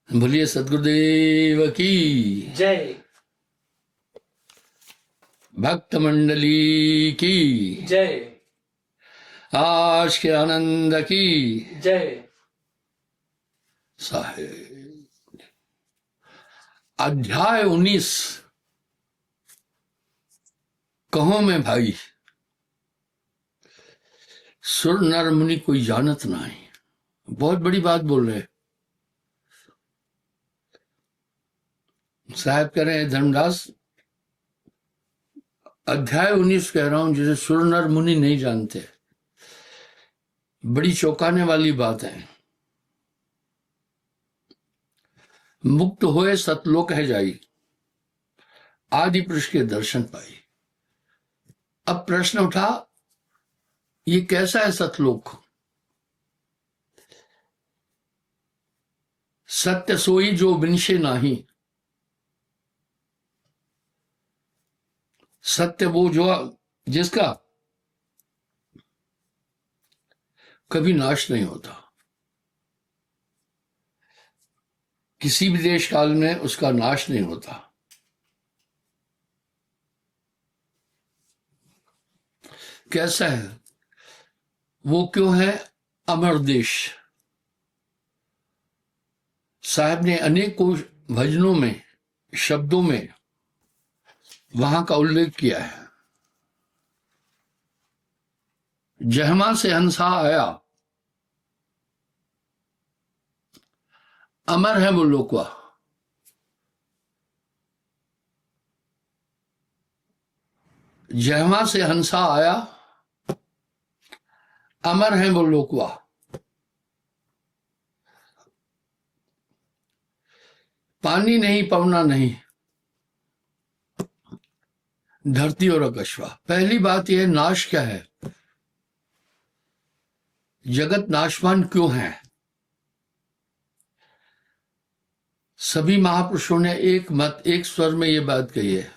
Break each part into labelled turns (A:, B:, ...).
A: बोलिए सदगुरुदेव की
B: जय।
A: भक्त मंडली की
B: जय।
A: आज के आनंद की
B: जय।
A: साहेब। अध्याय 19 कहो में भाई सुर नर मुनि कोई जानत नहीं। बहुत बड़ी बात बोल रहे साहब। कह रहे हैं धर्मदास अध्याय 19 कह रहा हूं जिसे सुर नर मुनि नहीं जानते। बड़ी चौंकाने वाली बात है। मुक्त होए सतलोक है जाई, आदि पुरुष के दर्शन पाई। अब प्रश्न उठा, ये कैसा है सतलोक? सत्य सोई जो विनशे नाही, सत्य वो जो जिसका कभी नाश नहीं होता। किसी भी देश काल में उसका नाश नहीं होता। कैसा है वो? क्यों है अमर देश? साहब ने अनेकों भजनों में, शब्दों में वहां का उल्लेख किया है। जहमा से हंसा आया, अमर है वो लोकवा। जहमा से हंसा आया, अमर है वो लोकवा। पानी नहीं, पवना नहीं, धरती और आकाशवा। पहली बात यह, नाश क्या है? जगत नाशवान क्यों है? सभी महापुरुषों ने एक मत, एक स्वर में यह बात कही है,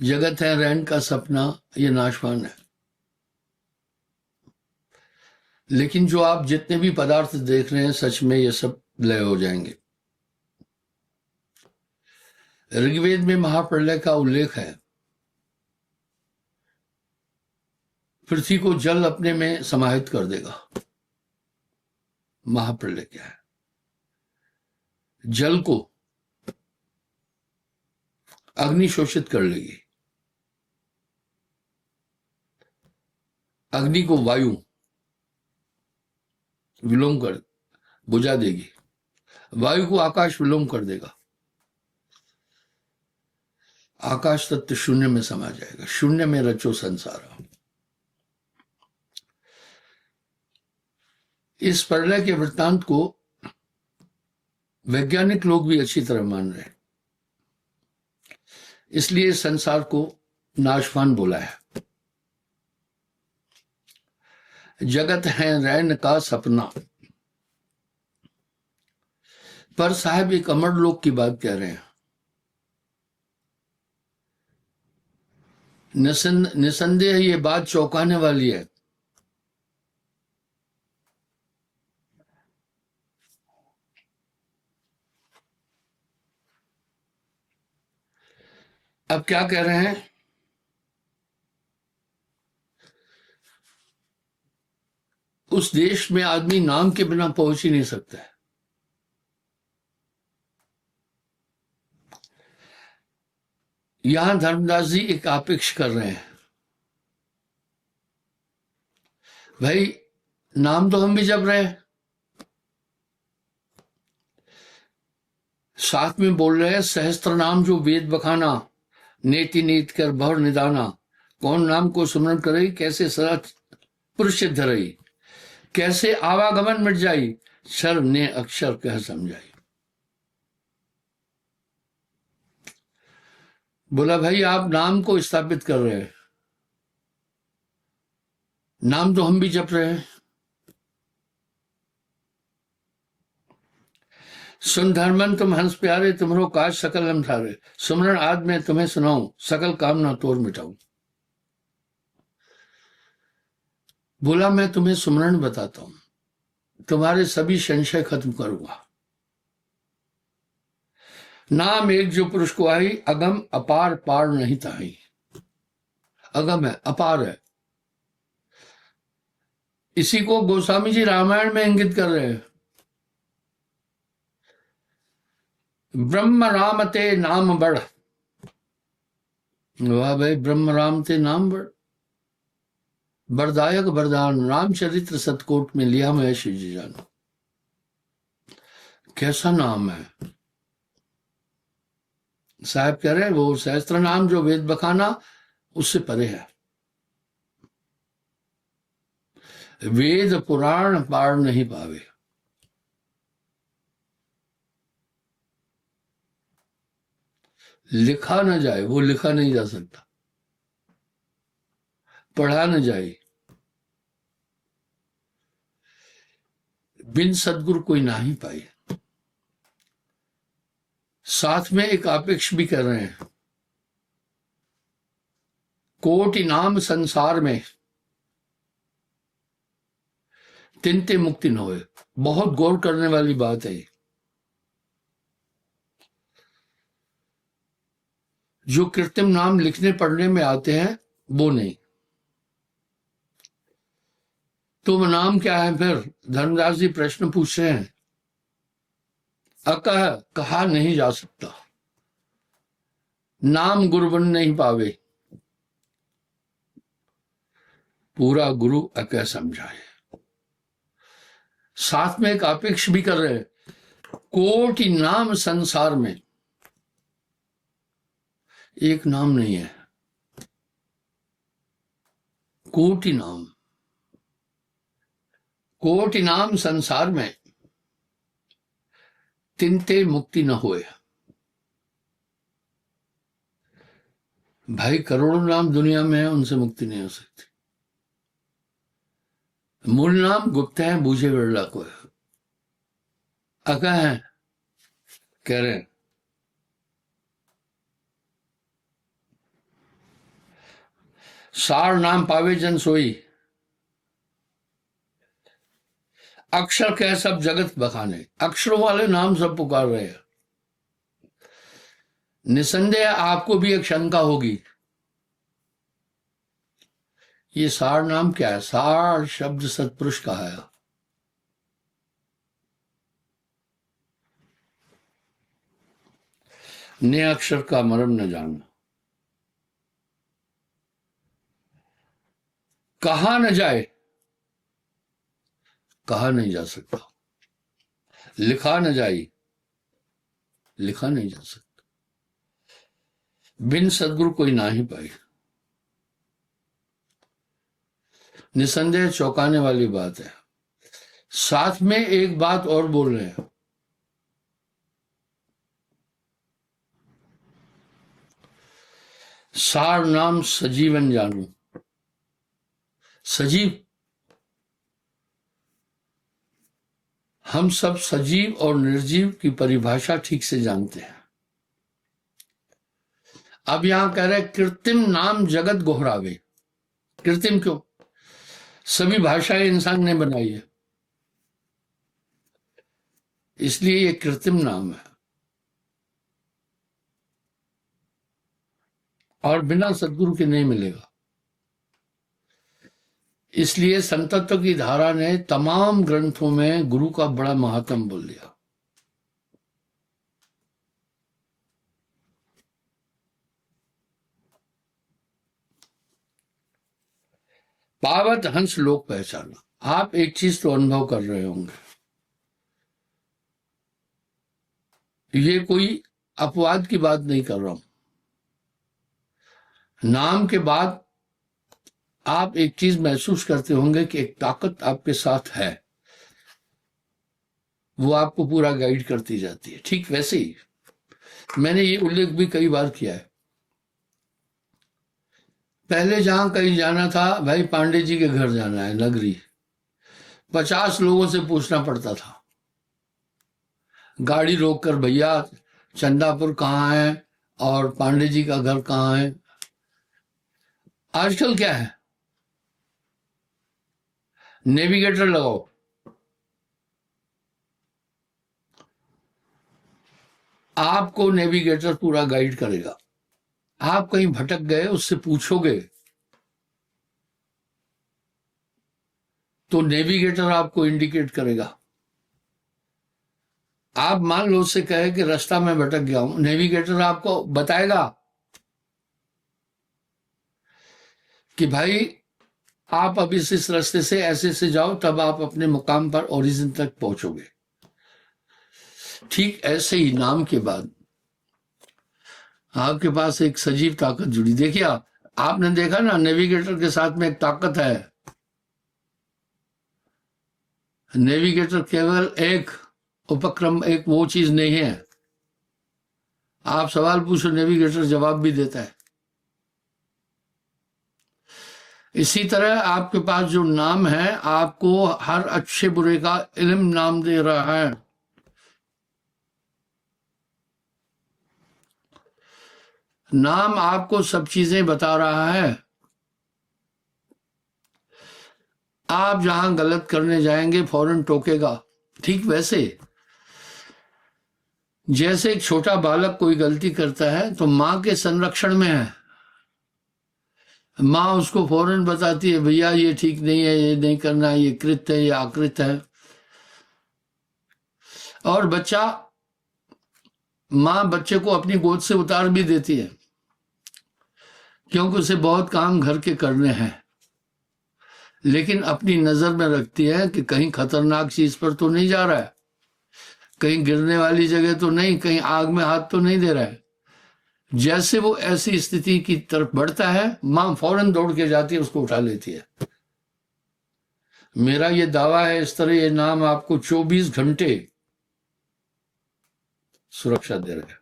A: जगत है रैन का सपना, ये नाशवान है। लेकिन जो आप जितने भी पदार्थ देख रहे हैं, सच में ये सब लय हो जाएंगे। ऋग्वेद में महाप्रलय का उल्लेख है। पृथ्वी को जल अपने में समाहित कर देगा। महाप्रलय क्या है? जल को अग्नि शोषित कर लेगी, अग्नि को वायु विलोम कर बुझा देगी, वायु को आकाश विलोम कर देगा, आकाश तत्व शून्य में समा जाएगा। शून्य में रचो संसार। इस प्रलय के वृत्तांत को वैज्ञानिक लोग भी अच्छी तरह मान रहे हैं, इसलिए संसार को नाशवान बोला है। जगत है रैन का सपना। पर साहब एक अमर लोक की बात कह रहे हैं। निसंदेह ये बात चौंकाने वाली है। अब क्या कह रहे हैं? उस देश में आदमी नाम के बिना पहुंच ही नहीं सकता है। यहां धर्मदास जी एक अपेक्ष कर रहे हैं, भाई नाम तो हम भी जप रहे हैं, साथ में बोल रहे हैं सहस्त्र नाम जो वेद बखाना, नेति नीत कर भवर निदाना, कौन नाम को सुमरन करे, कैसे सदा पुरुष सिद्ध रही, कैसे आवागमन मिट जाई, सर्व ने अक्षर कह समझाई। बोला भाई आप नाम को स्थापित कर रहे हैं, नाम तो हम भी जप रहे हैं। सुन धर्मन तुम हंस प्यारे, तुम्हारो काज सकल हम थारे, सुमरण आज मैं तुम्हें सुनाऊं, सकल कामना तोड़ मिटाऊं। बोला मैं तुम्हें सुमरण बताता हूं, तुम्हारे सभी संशय खत्म करूंगा। नाम एक जो पुरुष को आई, अगम अपार पार नहीं ताही। अगम है, अपार है। इसी को गोस्वामी जी रामायण में इंगित कर रहे हैं। ब्रह्म राम ते नाम बढ़। वाह भाई, ब्रह्म राम ते नाम बढ़। वरदायक वरदान रामचरित्र सतकोट में लिया मैं शिव जी जान। कैसा नाम है। साहब कह रहे हैं वो सहस्त्र नाम जो वेद बखाना उससे परे है। वेद पुराण पार नहीं पावे। लिखा न जाए, वो लिखा नहीं जा सकता। पढ़ा न जाए, बिन सदगुरु कोई ना ही पाए। साथ में एक अपेक्ष भी कर रहे हैं, कोटि नाम संसार में तिनते मुक्ति न होए। बहुत गौर करने वाली बात है। जो कृत्रिम नाम लिखने पढ़ने में आते हैं वो नहीं। तुम नाम क्या है फिर? धर्मदास जी प्रश्न पूछ रहे हैं। अकह कहा नहीं जा सकता। नाम गुरु बन नहीं पावे, पूरा गुरु अकह समझाए। साथ में एक अपेक्ष भी कर रहे हैं, कोटि नाम संसार में एक नाम नहीं है। कोटि नाम, कोटि नाम संसार में तिनते मुक्ति न होए। भाई करोड़ों नाम दुनिया में है, उनसे मुक्ति नहीं हो सकती। मूल नाम गुप्त है, बूझे बिरला को है। अका है कह रहे हैं। सार नाम पावे जन सोई, अक्षर कह सब जगत बखाने। अक्षरों वाले नाम सब पुकार रहे हैं। निसंदेह आपको भी एक शंका होगी, ये सार नाम क्या है? सार शब्द सतपुरुष का है। ने अक्षर का मर्म न जानना। कहा न जाए, कहा नहीं जा सकता। लिखा न जाए, लिखा नहीं जा सकता। बिन सदगुरु कोई ना ही पाए। निसंदेह चौंकाने वाली बात है। साथ में एक बात और बोल रहे हैं, सार नाम सजीवन जानू। सजीव, हम सब सजीव और निर्जीव की परिभाषा ठीक से जानते हैं। अब यहां कह रहे कृत्रिम नाम जगत गोहरावे। कृत्रिम क्यों? सभी भाषाएं इंसान ने बनाई है, इसलिए ये कृत्रिम नाम है। और बिना सदगुरु के नहीं मिलेगा। इसलिए संतत्व की धारा ने तमाम ग्रंथों में गुरु का बड़ा महात्म बोल दिया। पावत हंस लोक पहचाना। आप एक चीज तो अनुभव कर रहे होंगे, ये कोई अपवाद की बात नहीं कर रहा हूं। नाम के बाद आप एक चीज महसूस करते होंगे कि एक ताकत आपके साथ है, वो आपको पूरा गाइड करती जाती है। ठीक वैसे ही मैंने ये उल्लेख भी कई बार किया है। पहले जहां कहीं जाना था, भाई पांडे जी के घर जाना है नगरी, 50 लोगों से पूछना पड़ता था। गाड़ी रोककर, भैया चंदापुर कहाँ है और पांडे जी का घर कहाँ है। आजकल क्या है, नेविगेटर लगाओ, आपको नेविगेटर पूरा गाइड करेगा। आप कहीं भटक गए, उससे पूछोगे तो नेविगेटर आपको इंडिकेट करेगा। आप मान लो उससे कहे कि रास्ता में भटक गया हूं, नेविगेटर आपको बताएगा कि भाई आप अब इस रास्ते से ऐसे से जाओ, तब आप अपने मुकाम पर ओरिजिन तक पहुंचोगे। ठीक ऐसे ही नाम के बाद आपके पास एक सजीव ताकत जुड़ी। देखिए आपने देखा ना, नेविगेटर के साथ में एक ताकत है। नेविगेटर केवल एक उपक्रम, एक वो चीज नहीं है। आप सवाल पूछो, नेविगेटर जवाब भी देता है। इसी तरह आपके पास जो नाम है, आपको हर अच्छे बुरे का इल्म नाम दे रहा है। नाम आपको सब चीजें बता रहा है। आप जहां गलत करने जाएंगे फौरन टोकेगा। ठीक वैसे जैसे एक छोटा बालक कोई गलती करता है तो मां के संरक्षण में है, मां उसको फौरन बताती है भैया ये ठीक नहीं है, ये नहीं करना है, ये कृत है, ये आकृत है। और बच्चा, मां बच्चे को अपनी गोद से उतार भी देती है, क्योंकि उसे बहुत काम घर के करने हैं, लेकिन अपनी नजर में रखती है कि कहीं खतरनाक चीज पर तो नहीं जा रहा है, कहीं गिरने वाली जगह तो नहीं, कहीं आग में हाथ तो नहीं दे रहा है। जैसे वो ऐसी स्थिति की तरफ बढ़ता है, मां फौरन दौड़ के जाती है, उसको उठा लेती है। मेरा ये दावा है, इस तरह ये नाम आपको 24 घंटे सुरक्षा दे रहा है।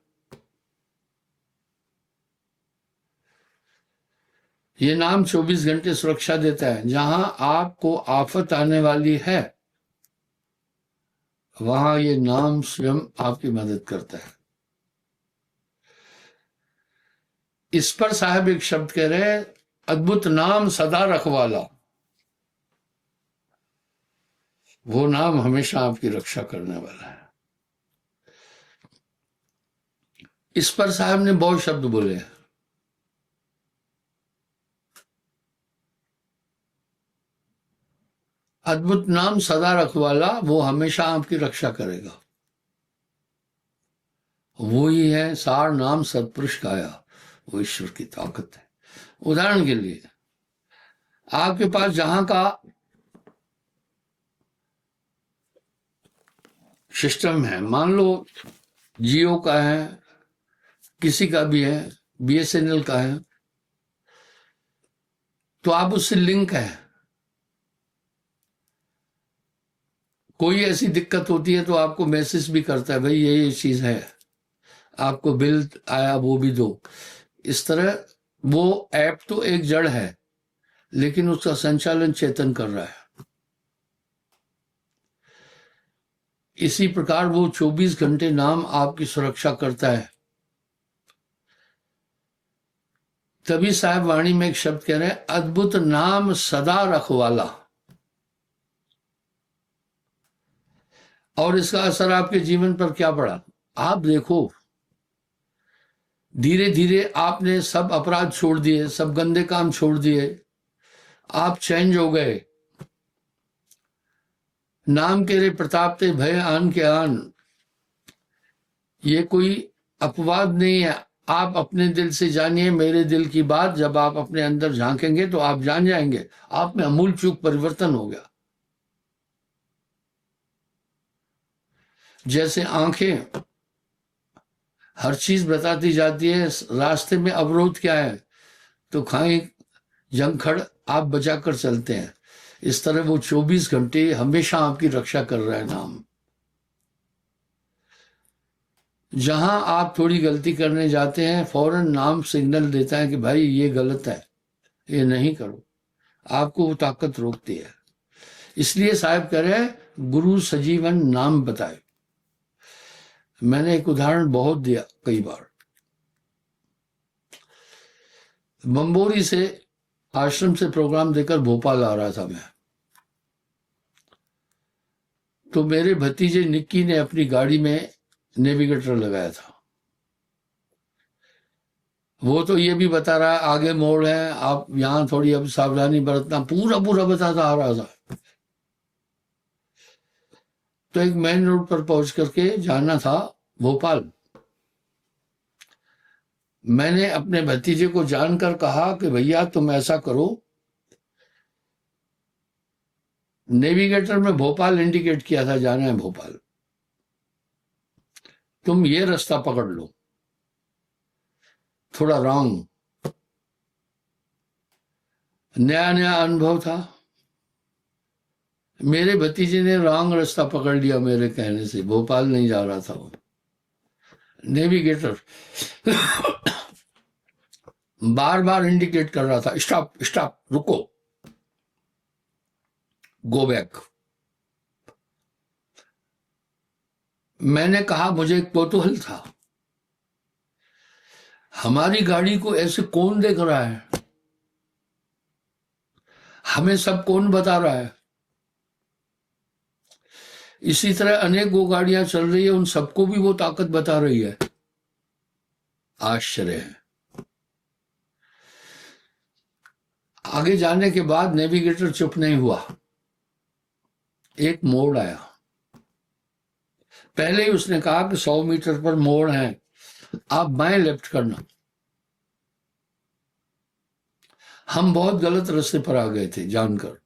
A: ये नाम 24 घंटे सुरक्षा देता है। जहां आपको आफत आने वाली है, वहां ये नाम स्वयं आपकी मदद करता है। इस पर साहब एक शब्द कह रहे हैं, अद्भुत नाम सदा रखवाला। वो नाम हमेशा आपकी रक्षा करने वाला है। इस पर साहब ने बहुत शब्द बोले हैं। अद्भुत नाम सदा रखवाला, वो हमेशा आपकी रक्षा करेगा। वो ही है सार नाम सत्पुरुष काया, वो ईश्वर की ताकत है। उदाहरण के लिए आपके पास जहां का सिस्टम है, मान लो जियो का है, किसी का भी है, बीएसएनएल का है, तो आप उससे लिंक है। कोई ऐसी दिक्कत होती है तो आपको मैसेज भी करता है, भाई ये चीज है, आपको बिल आया वो भी दो। इस तरह वो ऐप तो एक जड़ है, लेकिन उसका संचालन चेतन कर रहा है। इसी प्रकार वो 24 घंटे नाम आपकी सुरक्षा करता है। तभी साहब वाणी में एक शब्द कह रहे हैं, अद्भुत नाम सदा रखवाला। और इसका असर आपके जीवन पर क्या पड़ा, आप देखो। धीरे धीरे आपने सब अपराध छोड़ दिए, सब गंदे काम छोड़ दिए, आप चेंज हो गए। नाम के रे प्रताप ते भय आन के आन, ये कोई अपवाद नहीं है। आप अपने दिल से जानिए मेरे दिल की बात। जब आप अपने अंदर झांकेंगे तो आप जान जाएंगे आप में अमूल चूक परिवर्तन हो गया। जैसे आंखें हर चीज बताती जाती है, रास्ते में अवरोध क्या है तो खाई जंखड़ आप बचाकर चलते हैं। इस तरह वो 24 घंटे हमेशा आपकी रक्षा कर रहा है नाम। जहां आप थोड़ी गलती करने जाते हैं, फौरन नाम सिग्नल देता है कि भाई ये गलत है, ये नहीं करो। आपको वो ताकत रोकती है। इसलिए साहब कह रहे हैं, गुरु सजीवन नाम बताए। मैंने एक उदाहरण बहुत दिया कई बार। बम्बोरी से आश्रम से प्रोग्राम देकर भोपाल आ रहा था मैं, तो मेरे भतीजे निक्की ने अपनी गाड़ी में नेविगेटर लगाया था। वो तो ये भी बता रहा है आगे मोड़ है, आप यहाँ थोड़ी अब सावधानी बरतना, पूरा पूरा बताता आ रहा था। तो एक मेन रोड पर पहुंच करके जाना था भोपाल। मैंने अपने भतीजे को जानकर कहा कि भैया तुम ऐसा करो, नेविगेटर में भोपाल इंडिकेट किया था, जाना है भोपाल, तुम ये रास्ता पकड़ लो, थोड़ा रॉन्ग। नया नया अनुभव था, मेरे भतीजे ने रॉन्ग रास्ता पकड़ लिया मेरे कहने से, भोपाल नहीं जा रहा था वो। नेविगेटर बार बार इंडिकेट कर रहा था, स्टॉप स्टॉप, रुको, गो बैक। मैंने कहा, मुझे एक कौतूहल था, हमारी गाड़ी को ऐसे कौन देख रहा है, हमें सब कौन बता रहा है। इसी तरह अनेक वो गाड़ियां चल रही है, उन सबको भी वो ताकत बता रही है। आश्चर्य है। आगे जाने के बाद नेविगेटर चुप नहीं हुआ। एक मोड़ आया, पहले ही उसने कहा कि 100 मीटर पर मोड़ है, आप बाएं लेफ्ट करना। हम बहुत गलत रास्ते पर आ गए थे जानकर।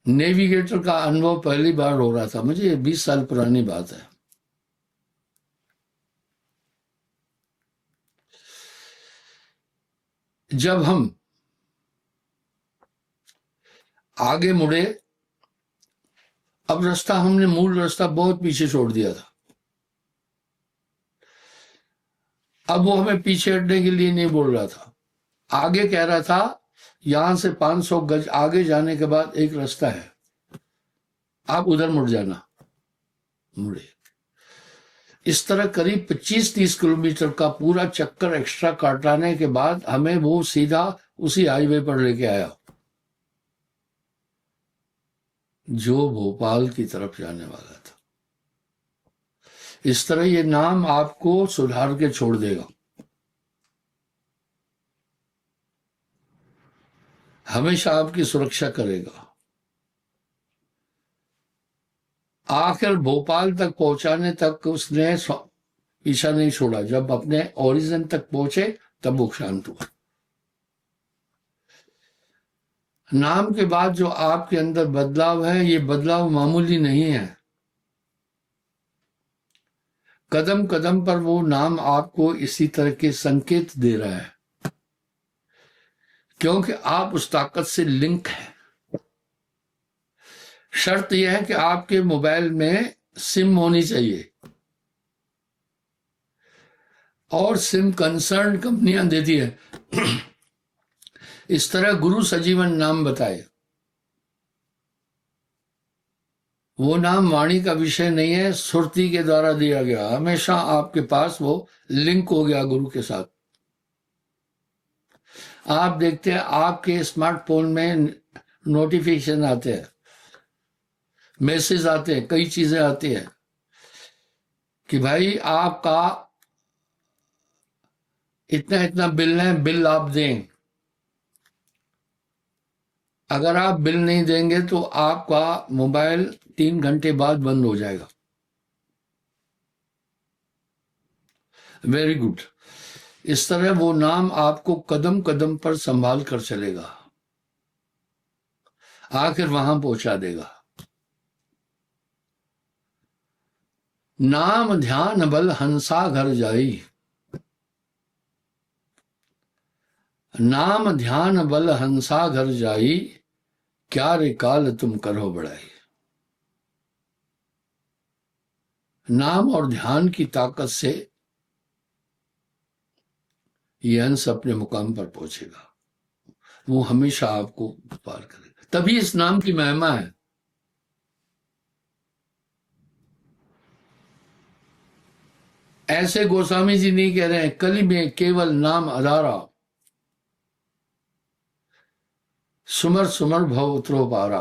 A: नेविगेटर का अनुभव पहली बार हो रहा था मुझे, 20 साल पुरानी बात है। जब हम आगे मुड़े, अब रास्ता हमने मूल रास्ता बहुत पीछे छोड़ दिया था। अब वो हमें पीछे हटने के लिए नहीं बोल रहा था, आगे कह रहा था यहां से 500 गज आगे जाने के बाद एक रास्ता है, आप उधर मुड़ जाना। मुड़े। इस तरह करीब 25-30 किलोमीटर का पूरा चक्कर एक्स्ट्रा काटने के बाद हमें वो सीधा उसी हाईवे पर लेके आया जो भोपाल की तरफ जाने वाला था। इस तरह ये नाम आपको सुधार के छोड़ देगा, हमेशा आपकी सुरक्षा करेगा। आखिर भोपाल तक पहुंचाने तक उसने पीछा नहीं छोड़ा। जब अपने ओरिजिन तक पहुंचे तब वो शांत हुआ। नाम के बाद जो आपके अंदर बदलाव है, ये बदलाव मामूली नहीं है। कदम कदम पर वो नाम आपको इसी तरह के संकेत दे रहा है, क्योंकि आप उस ताकत से लिंक हैं। शर्त यह है कि आपके मोबाइल में सिम होनी चाहिए, और सिम कंसर्न कंपनियां देती है। इस तरह गुरु सजीवन नाम बताए, वो नाम वाणी का विषय नहीं है, सुरती के द्वारा दिया गया। हमेशा आपके पास वो लिंक हो गया गुरु के साथ। आप देखते हैं आपके स्मार्टफोन में नोटिफिकेशन आते हैं, मैसेज आते हैं, कई चीजें आती हैं कि भाई आपका इतना इतना बिल है, बिल आप दें। अगर आप बिल नहीं देंगे तो आपका मोबाइल 3 घंटे बाद बंद हो जाएगा। Very good. इस तरह वो नाम आपको कदम कदम पर संभाल कर चलेगा, आखिर वहां पहुंचा देगा। नाम ध्यान बल हंसा घर जाई, नाम ध्यान बल हंसा घर जाई, क्या रे काल तुम करो बड़ाई। नाम और ध्यान की ताकत से ये हंस अपने मुकाम पर पहुंचेगा, वो हमेशा आपको पार करेगा। तभी इस नाम की महिमा है। ऐसे गोस्वामी जी नहीं कह रहे हैं, कली में केवल नाम आधारा, सुमर सुमर भव उतरो पारा।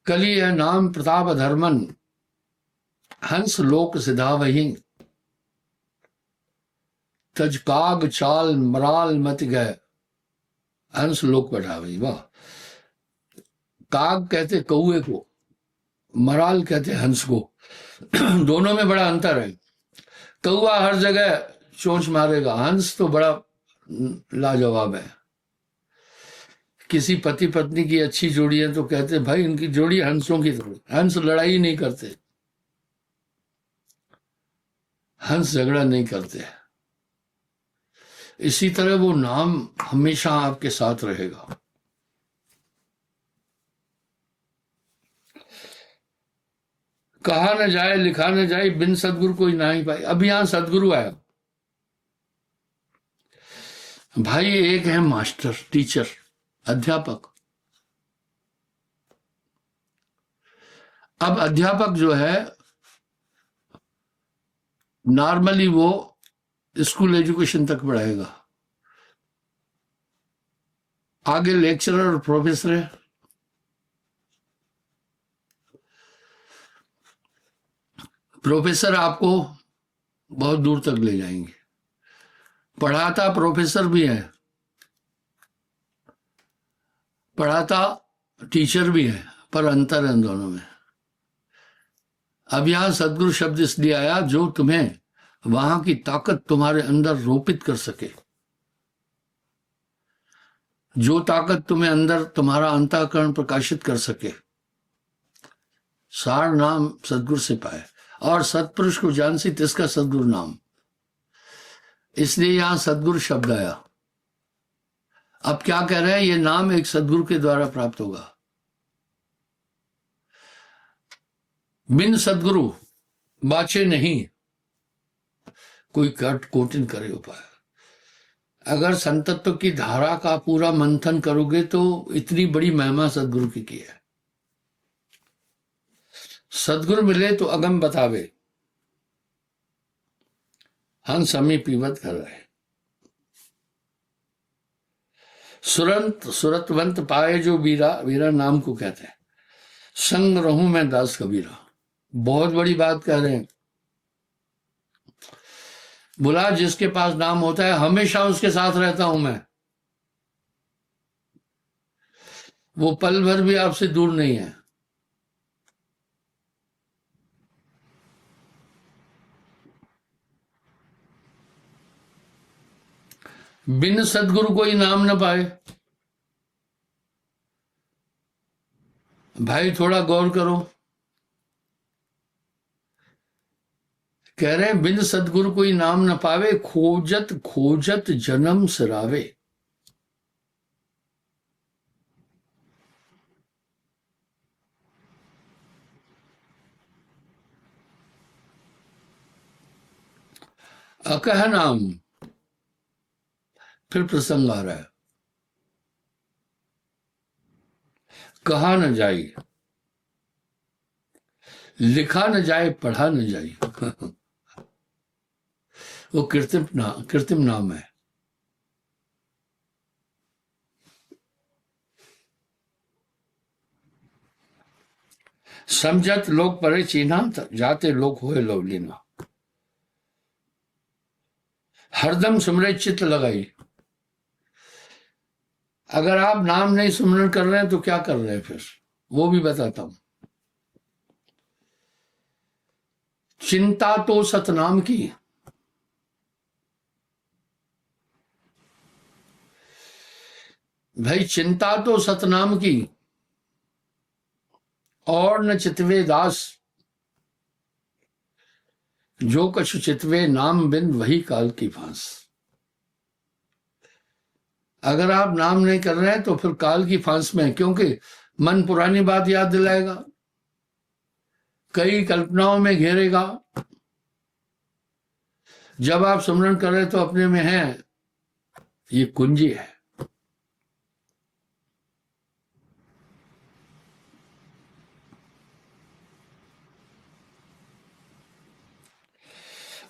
A: कली है नाम प्रताप धर्मन, हंस लोक सिधा वही। तज काग चाल मराल मत गए। हंस लोक बैठा भाई वाह। काग कहते कौए को, मराल कहते हंस को। दोनों में बड़ा अंतर है। कौआ हर जगह चोंच मारेगा, हंस तो बड़ा लाजवाब है। किसी पति पत्नी की अच्छी जोड़ी है तो कहते भाई इनकी जोड़ी हंसों की तरह। हंस लड़ाई नहीं करते, हंस झगड़ा नहीं करते। इसी तरह वो नाम हमेशा आपके साथ रहेगा। कहा न जाए लिखा न जाए, बिन सदगुरु कोई ना ही पाए। अब यहां सदगुरु आया भाई। एक है मास्टर, टीचर, अध्यापक। अब अध्यापक जो है नॉर्मली वो स्कूल एजुकेशन तक पढ़ाएगा, आगे लेक्चरर और प्रोफेसर है। प्रोफेसर आपको बहुत दूर तक ले जाएंगे। पढ़ाता प्रोफेसर भी है, पढ़ाता टीचर भी है, पर अंतर है इन दोनों में। अब यहां सदगुरु शब्द इसलिए आया जो तुम्हें वहां की ताकत तुम्हारे अंदर रोपित कर सके। जो ताकत तुम्हें अंदर तुम्हारा अंतःकरण प्रकाशित कर सके। सार नाम सदगुरु से पाए, और सत्पुरुष को जान सी तिसका सदगुरु नाम। इसलिए यहां सदगुरु शब्द आया। अब क्या कह रहे हैं, ये नाम एक सदगुरु के द्वारा प्राप्त होगा। बिन सदगुरु बाचे नहीं, कोई कट कोटिन करे उपाय। अगर संतत्व की धारा का पूरा मंथन करोगे तो इतनी बड़ी महिमा सदगुरु की है। सदगुरु मिले तो अगम बतावे, हंस हमें पीवत कर रहे। सुरंत सुरतवंत पाए जो वीरा, वीरा नाम को कहते हैं। संग रहूं मैं दास कबीरा, बहुत बड़ी बात कह रहे हैं। बोला जिसके पास नाम होता है हमेशा उसके साथ रहता हूं मैं, वो पल भर भी आपसे दूर नहीं है। बिन सदगुरु कोई नाम न पाए। भाई थोड़ा गौर करो, कह रहे हैं बिन सदगुरु कोई नाम न पावे, खोजत खोजत जन्म सिरावे। अकह नाम, फिर प्रसंग आ रहा है। कहा न जाए, लिखा न जाए, पढ़ा न जाए। वो कृत्रिम नाम है। समझत लोग परे चीन्हा, जाते लोग होए लवलीना। हरदम सुमरे चित्त लगाई। अगर आप नाम नहीं सुमरण कर रहे हैं तो क्या कर रहे हैं फिर, वो भी बताता हूं। चिंता तो सतनाम की, भाई चिंता तो सतनाम की, और न चितवे दास। जो कछु चितवे नाम बिन वही काल की फांस। अगर आप नाम नहीं कर रहे हैं तो फिर काल की फांस में, क्योंकि मन पुरानी बात याद दिलाएगा, कई कल्पनाओं में घेरेगा। जब आप सुमरण कर रहे तो अपने में है, ये कुंजी है।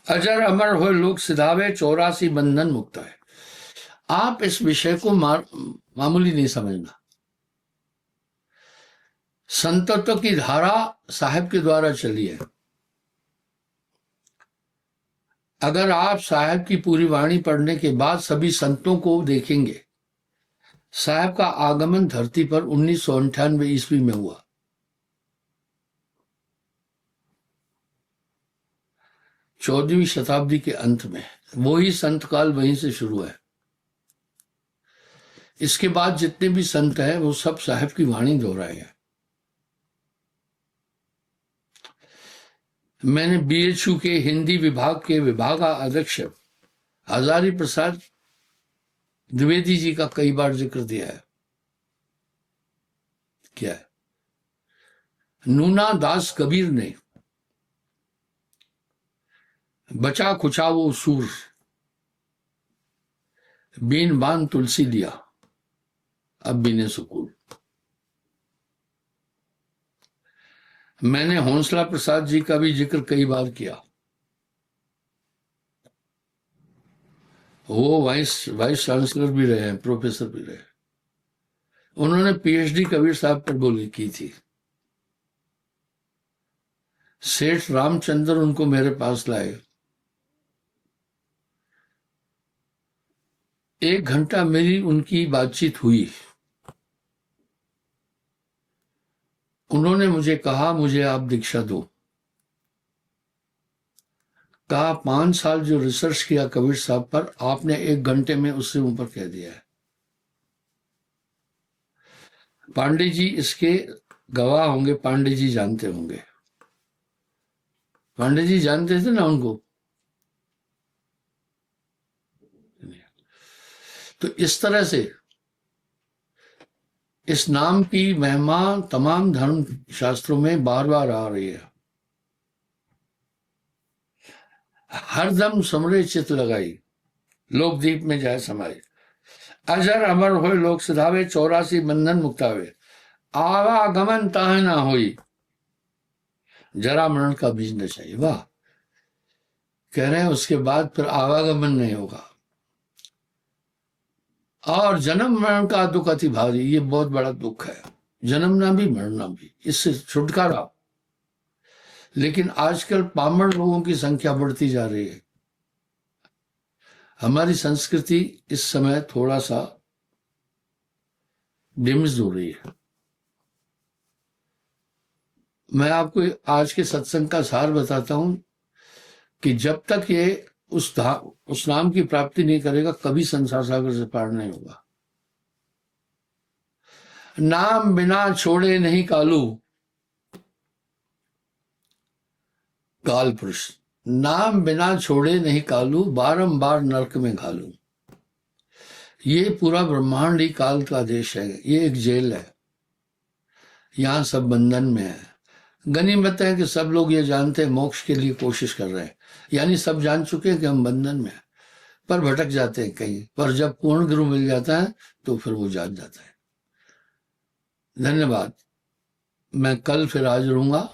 A: अजर अमर हो लोक सिधावे, 84 बंधन मुक्त है। आप इस विषय को मामूली नहीं समझना। संतत्व की धारा साहिब के द्वारा चली है। अगर आप साहब की पूरी वाणी पढ़ने के बाद सभी संतों को देखेंगे, साहब का आगमन धरती पर 1998 ईस्वी में हुआ। चौदहवीं शताब्दी के अंत में। वो ही संत काल वहीं से शुरू है। इसके बाद जितने भी संत हैं वो सब साहब की वाणी दोहराए हैं। मैंने बीएचयू के हिंदी विभाग के विभागाध्यक्ष हजारी प्रसाद द्विवेदी जी का कई बार जिक्र दिया है। क्या है? नूना दास कबीर ने बचा खुचा वो सूर, बीन बान तुलसी लिया, अब बीने सुकून। मैंने हौसला प्रसाद जी का भी जिक्र कई बार किया। वो वाइस चांसलर भी रहे हैं, प्रोफेसर भी रहे। उन्होंने पीएचडी कबीर साहब पर बोली की थी। सेठ रामचंद्र उनको मेरे पास लाए। 1 घंटा मेरी उनकी बातचीत हुई। उन्होंने मुझे कहा, मुझे आप दीक्षा दो। कहा 5 साल जो रिसर्च किया कबीर साहब पर, आपने 1 घंटे में उससे ऊपर कह दिया है। पांडे जी इसके गवाह होंगे, पांडे जी जानते होंगे। पांडे जी जानते थे ना उनको। तो इस तरह से इस नाम की महिमा तमाम धर्म शास्त्रों में बार बार आ रही है। हरदम समरे चित लगाई, लोकदीप में जाए समाई। अजर अमर होए लोक सिधावे, 84 बंधन मुक्तावे। आवागमन ताहे ना होई, जरा मरण का बीज न चाहिए। वाह! कह रहे हैं उसके बाद फिर आवागमन नहीं होगा। और जन्म मरण का दुख अति भारी, ये बहुत बड़ा दुख है, जन्मना भी मरना भी, इससे छुटकारा। लेकिन आजकल पामर लोगों की संख्या बढ़ती जा रही है। हमारी संस्कृति इस समय थोड़ा सा डिम्स हो रही है। मैं आपको आज के सत्संग का सार बताता हूं कि जब तक ये उस नाम की प्राप्ति नहीं करेगा, कभी संसार सागर से पार नहीं होगा। नाम बिना छोड़े नहीं कालू, काल पुरुष। नाम बिना छोड़े नहीं कालू, बारंबार नरक में घालू। ये पूरा ब्रह्मांड ही काल का देश है। ये एक जेल है, यहां सब बंधन में है। गनीमत है कि सब लोग ये जानते हैं, मोक्ष के लिए कोशिश कर रहे हैं, यानी सब जान चुके हैं कि हम बंधन में हैं, पर भटक जाते हैं कहीं। पर जब पूर्ण गुरु मिल जाता है तो फिर वो जान जाता है। धन्यवाद। मैं कल फिर हाजिर रहूंगा।